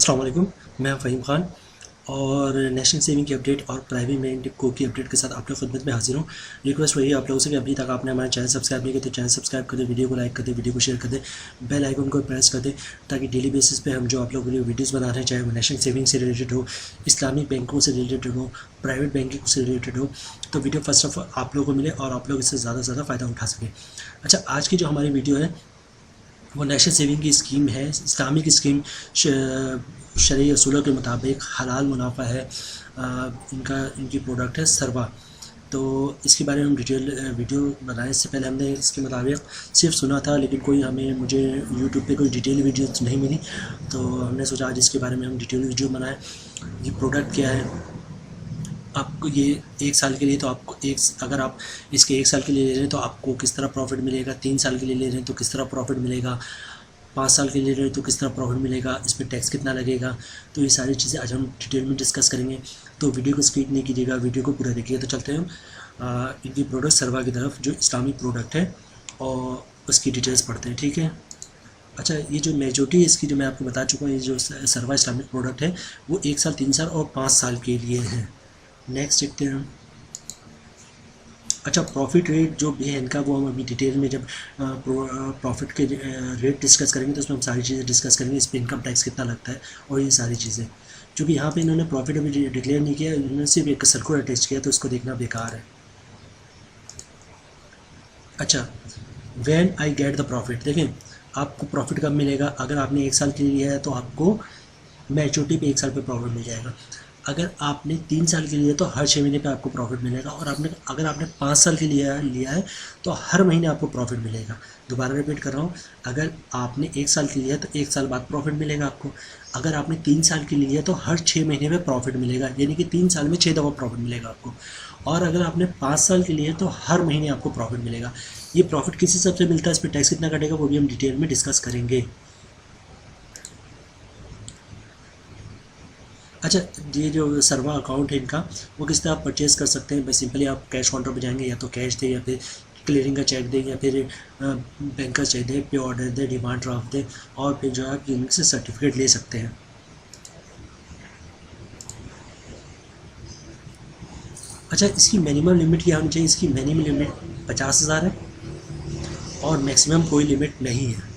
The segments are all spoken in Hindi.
अस्सलाम वालेकुम, मैं फ़हीम ख़ान और नेशनल सेविंग की अपडेट और प्राइवेट बैंक को की अपडेट के साथ आप लोग खिदमत में हाजिर हूँ। रिक्वेस्ट वही है आप लोगों से कि अभी तक आपने हमारा चैनल सब्सक्राइब नहीं किया तो चैनल सब्सक्राइब कर दें, वीडियो को लाइक कर दें, वीडियो को शेयर कर दें, बेल आइकन को प्रेस कर दें ताकि डेली बेसिस पे हम जो आप लोगों के लिए वीडियोज़ बना रहे हैं, चाहे वो नेशनल सेविंग से रिलेटेड हो, इस्लामिक बैंकों से रिलेटेड हो, प्राइवेट बैंकिंग से रिलेटेड हो, तो वीडियो फर्स्ट ऑफ ऑल आप लोगों को मिले और आप लोग इससे ज़्यादा से ज़्यादा फ़ायदा उठा सकें। अच्छा, आज की जो हमारी वीडियो है वो नेशनल सेविंग की स्कीम है, इस्लामिक स्कीम शरई असूलों के मुताबिक हलाल मुनाफा है। इनकी प्रोडक्ट है सरवा। तो इसके बारे में हम डिटेल वीडियो बनाए। इससे पहले हमने इसके मुताबिक सिर्फ सुना था, लेकिन मुझे यूट्यूब पे कोई डिटेल वीडियो नहीं मिली, तो हमने सोचा आज इसके बारे में हम डिटेल वीडियो बनाएं। ये प्रोडक्ट क्या है, आपको ये 1 साल के लिए, तो आपको अगर आप इसके 1 साल के लिए ले रहे हैं तो आपको किस तरह प्रॉफिट मिलेगा, 3 साल के लिए ले रहे हैं तो किस तरह प्रॉफिट मिलेगा, 5 साल के लिए ले रहे हैं तो किस तरह प्रॉफिट मिलेगा, इस पर टैक्स कितना लगेगा, तो ये सारी चीज़ें आज हम डिटेल में डिस्कस करेंगे। तो वीडियो को स्किप नहीं कीजिएगा, वीडियो को पूरा देखिएगा। तो चलते हैं हम इनकी प्रोडक्ट सरवा की तरफ, जो इस्लामिक प्रोडक्ट है, और उसकी डिटेल्स पढ़ते हैं, ठीक है। अच्छा, ये जो मेजॉरिटी इसकी जो मैं आपको बता चुका हूँ, ये जो सरवा इस्लामिक प्रोडक्ट है वो 1 साल, 3 साल और 5 साल के लिए है। नेक्स्ट देखते हैं। अच्छा, प्रॉफिट रेट जो भी है इनका, वो हम अभी डिटेल में जब प्रॉफिट के रेट डिस्कस करेंगे तो उसमें हम सारी चीज़ें डिस्कस करेंगे। इस पर इनकम टैक्स कितना लगता है और ये सारी चीज़ें, क्योंकि यहाँ पे इन्होंने प्रॉफिट अभी डिक्लेयर नहीं किया, इन्होंने सिर्फ एक सर्कुलर टेस्ट किया, तो इसको देखना बेकार है। अच्छा, when I get the profit, देखें आपको प्रॉफिट कब मिलेगा। अगर आपने 1 साल के लिए लिया है तो आपको मैच्योरिटी पे 1 साल पे प्रॉफिट मिल जाएगा। अगर आपने 3 साल के लिए तो हर 6 महीने पे आपको प्रॉफिट मिलेगा, और अगर आपने 5 साल के लिए लिया है तो हर महीने आपको प्रॉफिट मिलेगा। दोबारा रिपीट कर रहा हूँ, अगर आपने 1 साल के लिए है तो 1 साल बाद प्रॉफिट मिलेगा आपको। अगर आपने 3 साल के लिए है तो हर 6 महीने में प्रॉफिट मिलेगा, यानी कि 3 साल में 6 दफ़ा प्रॉफिट मिलेगा आपको। और अगर आपने 5 साल के लिए है तो हर महीने आपको प्रॉफिट मिलेगा। ये प्रॉफिट किस हिसाब से मिलता है, इस पर टैक्स कितना कटेगा, वो भी हम डिटेल में डिस्कस करेंगे। अच्छा, ये जो सरवा अकाउंट है इनका, वो किस तरह आप परचेज़ कर सकते हैं। बस सिंपली आप कैश काउंटर पर जाएंगे, या तो कैश दें या फिर क्लियरिंग का चेक दें या फिर बैंक का चेक दें, पे ऑर्डर दें, डिमांड ड्राफ्ट दें, और फिर जो है आप इनसे सर्टिफिकेट ले सकते हैं। अच्छा, इसकी मिनिमम लिमिट क्या होनी चाहिए, इसकी मिनिमम लिमिट 50,000 है और मैक्सिमम कोई लिमिट नहीं है।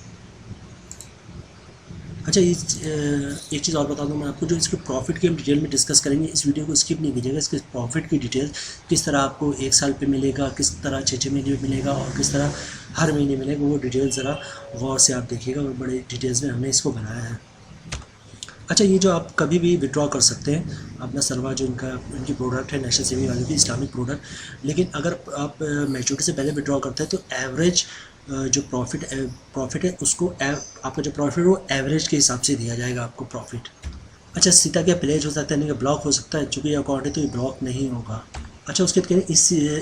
अच्छा, एक चीज़ और बता दूं मैं आपको, जो इसके प्रॉफिट की हम डिटेल में डिस्कस करेंगे, इस वीडियो को स्किप नहीं कीजिएगा। इसके प्रॉफिट की डिटेल किस तरह आपको 1 साल पे मिलेगा, किस तरह 6 महीने में मिलेगा और किस तरह हर महीने मिलेगा, वो डिटेल ज़रा गौर से आप देखिएगा, और बड़े डिटेल्स में हमने इसको बनाया है। अच्छा, ये जो आप कभी भी विड्रॉ कर सकते हैं अपना सरवा, जो इनकी प्रोडक्ट है नेशनल सेविंग वाली की इस्लामिक प्रोडक्ट, लेकिन अगर आप मैच्योरिटी से पहले विड्रॉ करते हैं तो एवरेज जो प्रॉफिट है उसको आपका जो प्रॉफिट है वो एवरेज के हिसाब से दिया जाएगा आपको प्रॉफिट। अच्छा, सीता क्या प्लेज हो सकता है, नहीं ब्लॉक हो सकता है, चूँकि ये अकाउंट है तो ये ब्लॉक नहीं होगा। अच्छा, उसके बाद कहें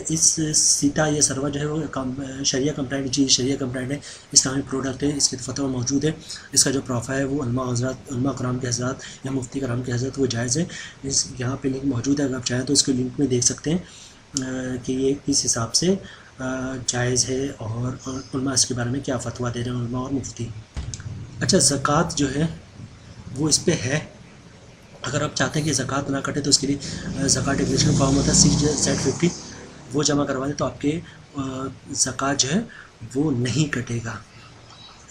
इस सीता या सरवा जो है वो शरिया कंप्लाइंट, जी शरिया कंप्लाइंट है, इस्लामिक प्रोडक्ट है, इसके फतवा मौजूद है। इसका जो प्रॉफा है वो उलमा कराम के हज़रात या मुफ्ती कराम के हज़रात, वो जायज़ है। इस यहाँ पे लिंक मौजूद है, अगर आप चाहें तो इसके लिंक में देख सकते हैं कि ये किस हिसाब से जायज़ है और उलमा इसके बारे में क्या फतवा दे रहे हैं, उलमा और मुफ्ती। अच्छा, ज़कात जो है वो इस पर है। अगर आप चाहते हैं कि ज़कात ना कटे तो उसके लिए ज़कात डिक्लेरेशन फॉर्म होता है CZ50, वो जमा करवा दें तो आपके ज़कात जो है वो नहीं कटेगा।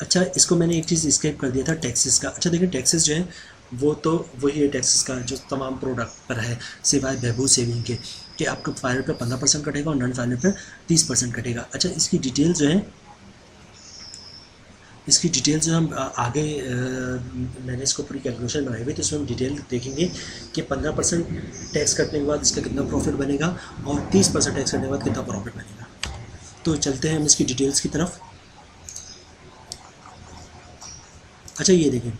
अच्छा, इसको मैंने एक चीज़ स्किप कर दिया था, टैक्सेस का। अच्छा देखिए, टैक्सेस जो है वो तो वही है टैक्सेस का जो तमाम प्रोडक्ट पर है, सिवाय बहबूद सेविंग के, कि आपको फाइल पर 15% कटेगा और नॉन फाइल पर 30% कटेगा। अच्छा, इसकी डिटेल जो है, इसकी डिटेल जो हम आगे मैंने इसको पूरी कैलकुलेशन बनाई हुई, तो इसमें हम डिटेल देखेंगे कि 15% टैक्स कटने के बाद इसका कितना प्रॉफिट बनेगा और 30% टैक्स कटने के बाद कितना प्रॉफिट बनेगा। तो चलते हैं हम इसकी डिटेल्स की तरफ। अच्छा, ये देखें,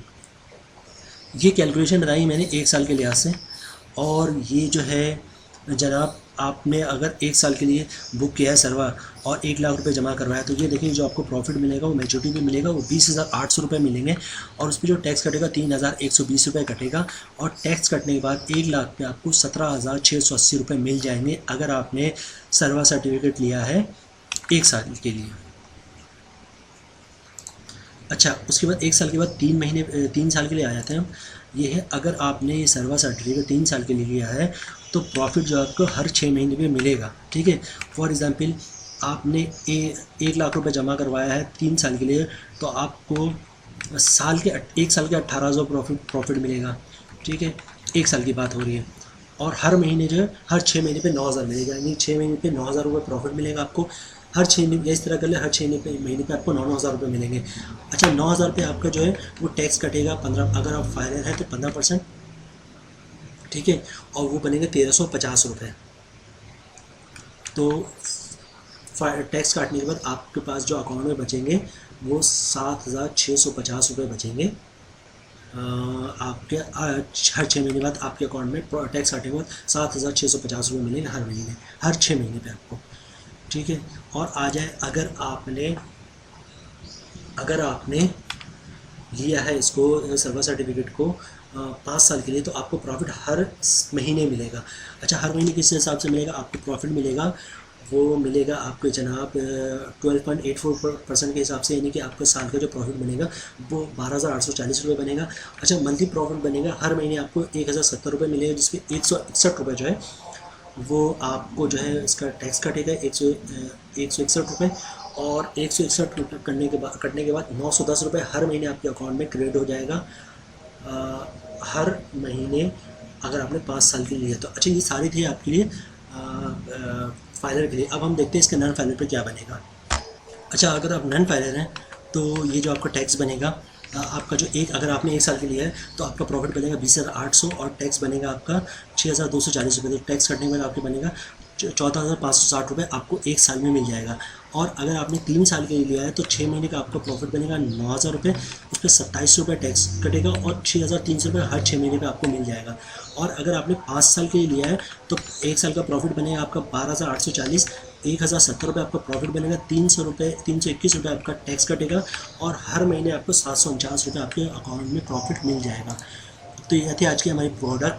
ये कैलकुलेशन बनाई मैंने 1 साल के लिहाज से, और ये जो है जनाब, आपने अगर 1 साल के लिए बुक किया है सरवा और 1 लाख रुपए जमा करवाया, तो ये देखिए जो आपको प्रॉफिट मिलेगा वो मैच्योरिटी भी मिलेगा, वो 20,800 रुपये मिलेंगे, और उस पर जो टैक्स कटेगा 3,120 रुपये कटेगा, और टैक्स कटने के बाद 1 लाख पे आपको 17,680 रुपये मिल जाएंगे, अगर आपने सरवा सर्टिफिकेट लिया है 1 साल के लिए। अच्छा, उसके बाद 1 साल के बाद 3 साल के लिए आ जाते हैं हम। ये है, अगर आपने ये सर्वा सर्टिफिकेट 3 साल के लिए लिया है तो प्रॉफिट जो आपको हर 6 महीने पे मिलेगा, ठीक है। फॉर एग्ज़ाम्पल आपने 1 लाख रुपए जमा करवाया है 3 साल के लिए, तो आपको 1 साल के 1800 प्रॉफिट मिलेगा, ठीक है। 1 साल की बात हो रही है। और हर महीने जो है हर 6 महीने पे 9000 मिलेगा, यानी 6 महीने पे 9000 रुपये प्रॉफिट मिलेगा आपको हर 6 महीने। इस तरह कर ले, हर 6 महीने पे आपको 9,000 रुपये मिलेंगे। अच्छा, 9,000 पे आपका जो है वो टैक्स कटेगा 15, अगर आप फाइनल है तो 15%, ठीक है। और वो बनेंगे 1350 रुपये। तो टैक्स काटने के बाद आपके पास जो अकाउंट में बचेंगे वो 7,650 रुपये बचेंगे। आपके हर 6 महीने बाद आपके अकाउंट में टैक्स काटने के बाद 7,650 रुपये मिलेंगे हर महीने, हर 6 महीने पे आपको, ठीक है। और आ जाए, अगर आपने लिया है इसको सर्वा सर्टिफिकेट को 5 साल के लिए, तो आपको प्रॉफिट हर महीने मिलेगा। अच्छा, हर महीने किस हिसाब से मिलेगा आपको प्रॉफिट मिलेगा? वो मिलेगा आपको जनाब 12.84% के हिसाब से, यानी कि आपका साल का जो प्रॉफिट बनेगा वो 12,840 रुपये बनेगा। अच्छा, मंथली प्रॉफिट बनेगा हर महीने आपको 1,070 रुपये मिलेगा, जिसके 161 रुपये जो है वो आपको जो है इसका टैक्स कटेगा 161 रुपये। और 161 रुपये कटने के बाद 910 रुपये हर महीने आपके अकाउंट में क्रेडिट हो जाएगा हर महीने, अगर आपने 5 साल के लिए लिया तो। अच्छा, ये सारी थी आपके लिए फाइलर के लिए। अब हम देखते हैं इसके नॉन फाइलर पे क्या बनेगा। अच्छा, अगर आप नॉन फाइलर हैं तो ये जो आपका टैक्स बनेगा आपका जो अगर आपने 1 साल के लिए है तो आपका प्रॉफिट बनेगा 20,800 और टैक्स बनेगा आपका 6,240 रुपये। तो टैक्स कटने के बाद आपके बनेगा 14,560 रुपये आपको 1 साल में मिल जाएगा। और अगर आपने 3 साल के लिए लिया है तो 6 महीने का आपका प्रॉफिट बनेगा 9,000 रुपये, उस पर 27 रुपये टैक्स कटेगा और 6,300 रुपये हर 6 महीने पे आपको मिल जाएगा। और अगर आपने 5 साल के लिए लिया है तो 1 साल का प्रॉफिट बनेगा आपका 12,840, 1,070 रुपये आपका प्रॉफिट बनेगा, 321 रुपये आपका टैक्स कटेगा और हर महीने आपको 749 रुपये आपके अकाउंट में प्रॉफिट मिल जाएगा। तो ये थी आज की हमारी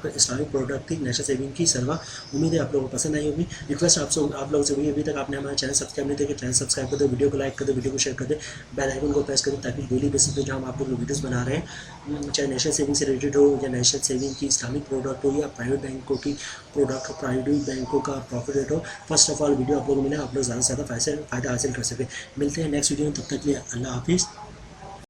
इस्लामिक प्रोडक्ट थी नेशनल सेविंग की सर्वा। उम्मीद है आप लोगों को पसंद आई होगी। रिक्वेस्ट आप लोगों से हुई, अभी तक आपने हमारा चैनल सब्सक्राइब नहीं किया, चैनल सब्सक्राइब कर दो, वीडियो को लाइक कर दो, वीडियो को शेयर कर दे, बेल आइकन को प्रेस कर दो, ताकि डेली बेसिस पे जो हम आप लोग वीडियोस बना रहे हैं, चाहे नेशनल सेविंग से रिलेटेड हो या नेशनल सेविंग की इस्लामिक प्रोडक्ट हो या प्राइवेट बैंकों की प्रोडक्ट हो, प्राइवेट बैंकों का प्रॉफिट रेट हो, फर्स्ट ऑफ ऑल वीडियो आप लोगों को मिले, आप लोग ज़्यादा से ज़्यादा फ़ायदा हासिल कर सके। मिलते हैं नेक्स्ट वीडियो में, तब तक के लिए अल्लाह हाफिज़।